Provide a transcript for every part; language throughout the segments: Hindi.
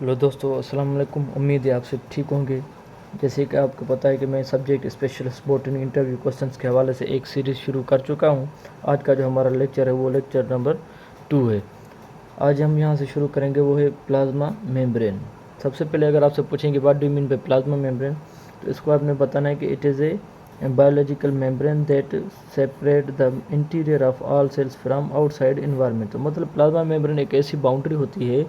हेलो दोस्तों, अस्सलाम वालेकुम। उम्मीद है आप सब ठीक होंगे। जैसे कि आपको पता है कि मैं subject specialist botany interview questions के हवाले से एक सीरीज़ शुरू कर चुका हूं। आज का जो हमारा लेक्चर है वो लेक्चर नंबर 2 है। आज हम यहां से शुरू करेंगे, वो है प्लाज्मा मेम्ब्रेन। सबसे पहले अगर आपसे पूछेंगे what do you mean by plasma membrane, तो इसको आपने बताना है कि it is a biological membrane that separate the interior of all cells from outside environment. तो मतलब प्लाज्मा मेम्ब्रेन एक ऐसी बाउंड्री होती है,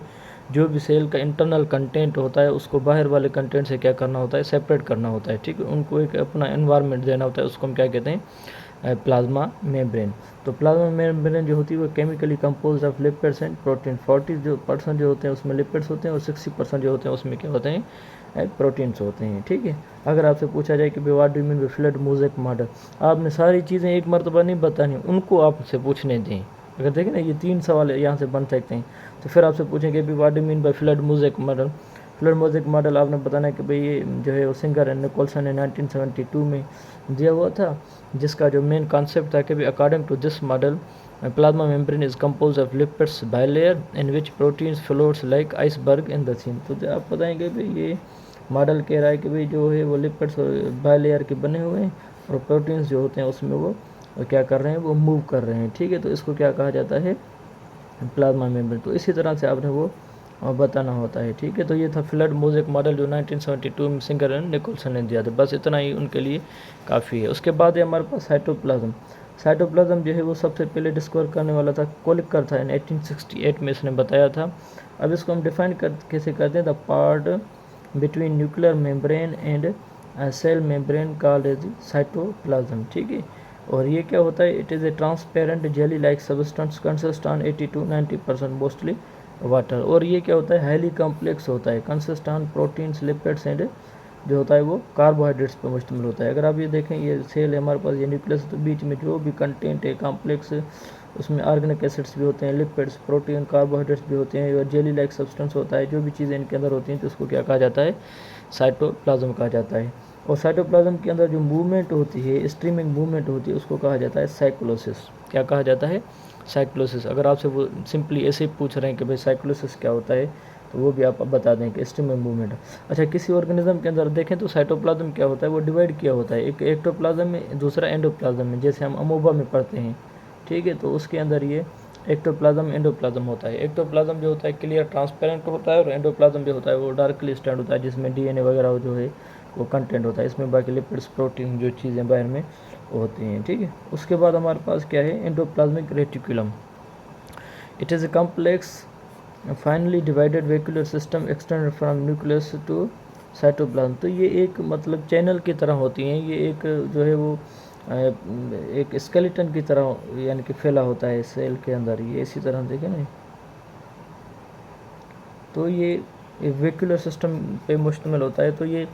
जो भी सेल का इंटरनल कंटेंट होता है उसको बाहर वाले कंटेंट से क्या करना होता है, सेपरेट करना होता है। ठीक है, उनको एक अपना एनवायरनमेंट देना होता है, उसको हम क्या कहते हैं, प्लाज्मा मेम्ब्रेन। तो प्लाज्मा मेम्ब्रेन जो होती है वो chemically compose of lipids and protein. 40% जो होते हैं उसमें लिपिड्स होते हैं और 60% जो होते हैं उसमें क्या होते हैं, प्रोटीन्स होते हैं। ठीक है, अगर आपसे पूछा जाए कि what do you mean bye flood mosaic model, आपने सारी चीज़ें एक मरतबा नहीं बतानी, उनको आपसे पूछने दें। अगर देखें ना, ये 3 सवाल यहाँ से बन सकते हैं। तो फिर आपसे पूछेंगे भी what do mean by flood mosaic model. Flood mosaic model आपने बताना है कि भाई ये जो है वो सिंगर निकोलसन ने 1972 में दिया हुआ था, जिसका जो मेन कॉन्सेप्ट था कि भी according to this model plasma membrane is compose of lipids bilayer in which proteins floats like iceberg in the sea. तो आप बताएंगे भाई ये मॉडल कह रहा है कि भाई जो है वो लिपिड्स बायलेयर के बने हुए हैं और प्रोटीन्स जो होते हैं उसमें वो क्या कर रहे हैं, वो मूव कर रहे हैं। ठीक है, तो इसको क्या कहा जाता है, प्लाज्मा मेम्ब्रेन। तो इसी तरह से आपने वो बताना होता है। ठीक है, तो ये था फ्लड मोज़ेक मॉडल जो 1972 में सिंगर एंड निकोलसन ने दिया था। बस इतना ही उनके लिए काफ़ी है। उसके बाद है हमारे पास साइटोप्लाज्म। साइटोप्लाज्म जो है वो सबसे पहले डिस्कवर करने वाला था कोलिकर था, इन 1868 में इसने बताया था। अब इसको हम डिफाइन कैसे करते हैं, the part between nuclear membrane and cell membrane called as cytoplasm. ठीक है, और ये क्या होता है, it is a transparent jelly like substance consist on 80 to 90% mostly water. और ये क्या होता है, हाईली कॉम्प्लेक्स होता है, consist on proteins lipids and जो होता है वो कार्बोहाइड्रेट्स पर मुश्तमिल होता है। अगर आप ये देखें, ये सेल है हमारे पास, ये न्यूक्लियस, तो बीच में जो भी कंटेंट है कॉम्प्लेक्स, उसमें ऑर्गेनिक एसिड्स भी होते हैं, लिपिड्स, प्रोटीन, कार्बोहाइड्रेट्स भी होते हैं, और जेली लाइक सब्सटेंस होता है। जो भी चीज़ें इनके अंदर होती हैं तो उसको क्या कहा जाता है, साइटोप्लाज्म कहा जाता है। और साइटोप्लाज्म के अंदर जो मूवमेंट होती है, स्ट्रीमिंग मूवमेंट होती है, उसको कहा जाता है साइक्लोसिस। क्या कहा जाता है, साइक्लोसिस। अगर आपसे वो सिंपली ऐसे ही पूछ रहे हैं कि भाई साइक्लोसिस क्या होता है, तो वो भी आप बता दें कि स्ट्रीमिंग मूवमेंट। अच्छा, किसी ऑर्गेनिज्म के अंदर देखें तो साइटोप्लाज्म क्या होता है, वो डिवाइड किया होता है, एक एक्टोप्लाज्म में, दूसरा एंडोप्लाज्म में, जैसे हम अमोबा में पढ़ते हैं। ठीक है, तो उसके अंदर ये एक्टोप्लाज्म एंडोप्लाज्म होता है। एक्टोप्लाज्म जो होता है क्लियर ट्रांसपेरेंट होता है, और एंडोप्लाज्म जो होता है वो डार्कली स्टैंड होता है, जिसमें डीएनए वगैरह जो है वो कंटेंट होता है। इसमें बाकी लिपिड्स, प्रोटीन, जो चीज़ें बाहर में होती हैं। ठीक है, उसके बाद हमारे पास क्या है, endoplasmic reticulum. It is a complex finely divided vacuolar system extended from nucleus to cytoplasm. तो ये एक मतलब चैनल की तरह होती हैं, ये एक जो है वो एक स्केलेटन की तरह यानी कि फैला होता है सेल के अंदर। ये इसी तरह देखें ना, तो ये वेक्यूलर सिस्टम पे मुश्तमिल होता है। तो ये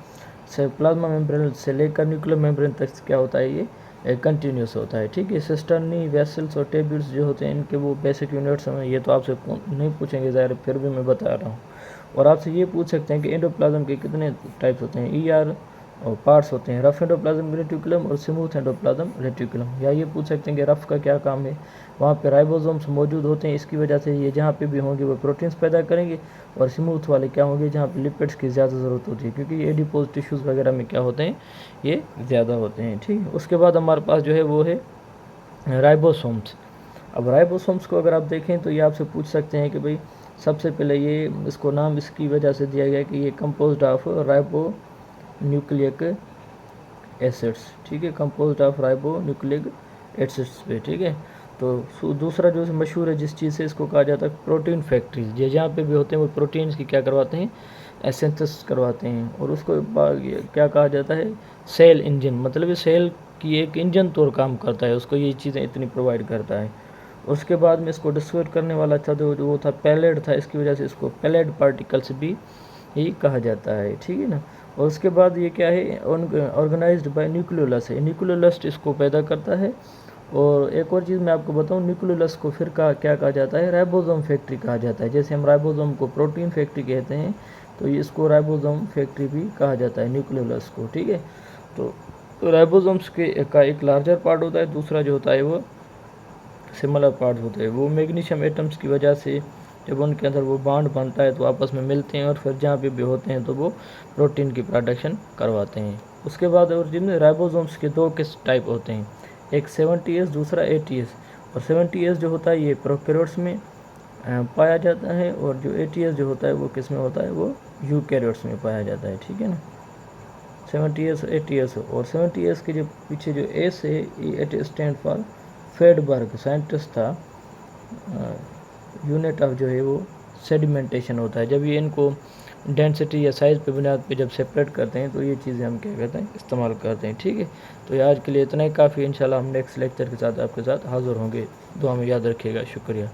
प्लाज्मा मेम्ब्रेन से लेकर न्यूक्लियर मेम्ब्रेन तक क्या होता है, ये कंटिन्यूस होता है। ठीक है, सिस्टर्नी, वेसल्स और टेब्यूल्स जो होते हैं, इनके वो बेसिक यूनिट्स हैं। ये तो आपसे नहीं पूछेंगे ज़ाहिर, फिर भी मैं बता रहा हूँ। और आपसे ये पूछ सकते हैं कि एंडोप्लाज्म के कितने टाइप्स होते हैं, ईआर और पार्ट्स होते हैं, रफ एंडोप्लाज्म रेटिकुलम और स्मूथ एंडोप्लाज्म रेटिकुलम। या ये पूछ सकते हैं कि रफ का क्या काम है, वहाँ पे राइबोसोम्स मौजूद होते हैं, इसकी वजह से ये जहाँ पे भी होंगे वो प्रोटीन्स पैदा करेंगे। और स्मूथ वाले क्या होंगे, जहाँ पे लिपिड्स की ज़्यादा ज़रूरत होती है, क्योंकि ये एडिपोज टिश्यूज़ वगैरह में क्या होते हैं, ये ज़्यादा होते हैं। ठीक है, उसके बाद हमारे पास जो है वो है राइबोसोम्स। अब राइबोसोम्स को अगर आप देखें तो ये आपसे पूछ सकते हैं कि भाई सबसे पहले ये इसको नाम इसकी वजह से दिया गया कि ये composed of ribo nucleic acids. ठीक है, composed of ribo nucleic acids पे। ठीक है, तो दूसरा जो मशहूर है जिस चीज़ से, इसको कहा जाता है प्रोटीन फैक्ट्रीज। ये जहाँ पे भी होते हैं वो प्रोटीन्स की क्या करवाते हैं, एसेंसिस करवाते हैं। और उसको क्या कहा जाता है, सेल इंजन। मतलब ये सेल की एक इंजन तौर काम करता है, उसको ये चीज़ें इतनी प्रोवाइड करता है। उसके बाद में इसको डिस्कवर करने वाला था जो वो था पैलेट था, इसकी वजह से इसको पैलेट पार्टिकल्स भी यही कहा जाता है। ठीक है ना। और उसके बाद ये क्या है, ऑर्गेनाइज्ड बाय न्यूक्लियोलस है, न्यूक्लियोलस्ट इसको पैदा करता है। और एक और चीज़ मैं आपको बताऊं, न्यूक्लियोलस को फिर क्या कहा जाता है, राइबोसोम फैक्ट्री कहा जाता है। जैसे हम राइबोसोम को प्रोटीन फैक्ट्री कहते हैं, तो इसको राइबोसोम फैक्ट्री भी कहा जाता है न्यूक्लियोलस को। ठीक है, तो राइबोसोम्स का एक लार्जर पार्ट होता है, दूसरा जो होता है वो सिमिलर पार्ट होते हैं। वो मैग्नीशियम एटम्स की वजह से जब उनके अंदर वो बॉन्ड बनता है तो आपस में मिलते हैं और फिर जहाँ पे भी होते हैं तो वो प्रोटीन की प्रोडक्शन करवाते हैं। उसके बाद और जिनमें राइबोसोम्स के दो किस टाइप होते हैं, एक 70S दूसरा 80S। और 70S जो होता है ये प्रोकैरियोट्स में पाया जाता है, और जो 80S जो होता है वो किस में होता है, वो यूकैरियोट्स में पाया जाता है। ठीक है ना, 70S 80S। और 70S के जो पीछे जो एस है, इट स्टैंड फॉर फेडबर्ग साइंटिस्ट था। यूनिट ऑफ जो है वो सेडिमेंटेशन होता है। जब ये इनको डेंसिटी या साइज़ पे बुनियाद पे जब सेपरेट करते हैं तो ये चीज़ें हम क्या करते हैं, इस्तेमाल करते हैं। ठीक है, तो ये आज के लिए इतना ही काफ़ी। इंशाल्लाह हम नेक्स्ट लेक्चर के साथ आपके साथ हाज़िर होंगे। दुआ में याद रखिएगा। शुक्रिया।